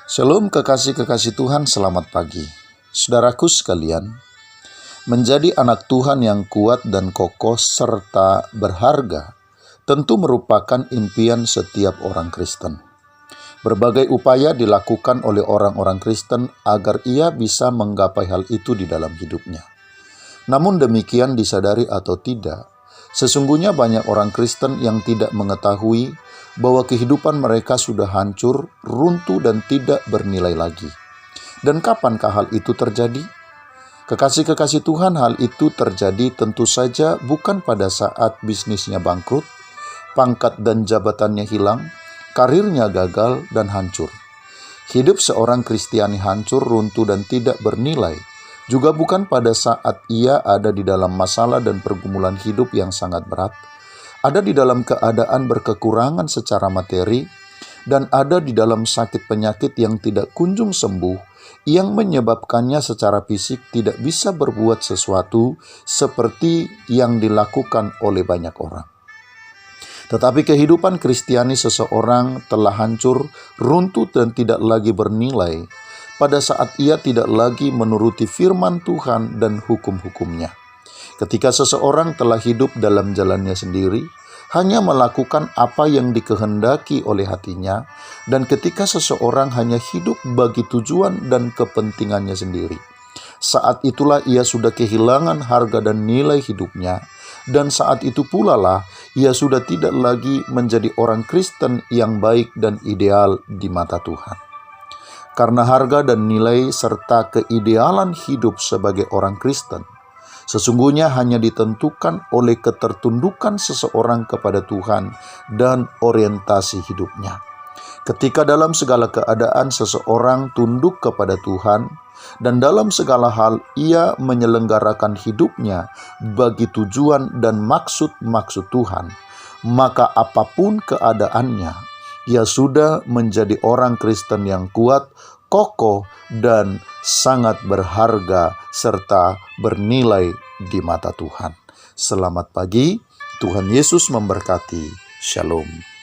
Shalom kekasih-kekasih Tuhan, selamat pagi. Saudaraku sekalian, menjadi anak Tuhan yang kuat dan kokoh serta berharga tentu merupakan impian setiap orang Kristen. Berbagai upaya dilakukan oleh orang-orang Kristen agar ia bisa menggapai hal itu di dalam hidupnya. Namun demikian, disadari atau tidak, sesungguhnya banyak orang Kristen yang tidak mengetahui bahwa kehidupan mereka sudah hancur, runtuh, dan tidak bernilai lagi. Dan kapankah hal itu terjadi? Kekasih-kekasih Tuhan, hal itu terjadi tentu saja bukan pada saat bisnisnya bangkrut, pangkat dan jabatannya hilang, karirnya gagal dan hancur. Hidup seorang Kristiani hancur, runtuh, dan tidak bernilai juga bukan pada saat ia ada di dalam masalah dan pergumulan hidup yang sangat berat, ada di dalam keadaan berkekurangan secara materi, dan ada di dalam sakit penyakit yang tidak kunjung sembuh, yang menyebabkannya secara fisik tidak bisa berbuat sesuatu seperti yang dilakukan oleh banyak orang. Tetapi kehidupan Kristiani seseorang telah hancur, runtuh, dan tidak lagi bernilai pada saat ia tidak lagi menuruti firman Tuhan dan hukum-hukumnya. Ketika seseorang telah hidup dalam jalannya sendiri, hanya melakukan apa yang dikehendaki oleh hatinya, dan ketika seseorang hanya hidup bagi tujuan dan kepentingannya sendiri, saat itulah ia sudah kehilangan harga dan nilai hidupnya, dan saat itu pula lah ia sudah tidak lagi menjadi orang Kristen yang baik dan ideal di mata Tuhan. Karena harga dan nilai serta keidealan hidup sebagai orang Kristen sesungguhnya hanya ditentukan oleh ketertundukan seseorang kepada Tuhan dan orientasi hidupnya. Ketika dalam segala keadaan seseorang tunduk kepada Tuhan dan dalam segala hal ia menyelenggarakan hidupnya bagi tujuan dan maksud-maksud Tuhan, maka apapun keadaannya, ia sudah menjadi orang Kristen yang kuat, kokoh, dan sangat berharga serta bernilai di mata Tuhan. Selamat pagi, Tuhan Yesus memberkati. Shalom.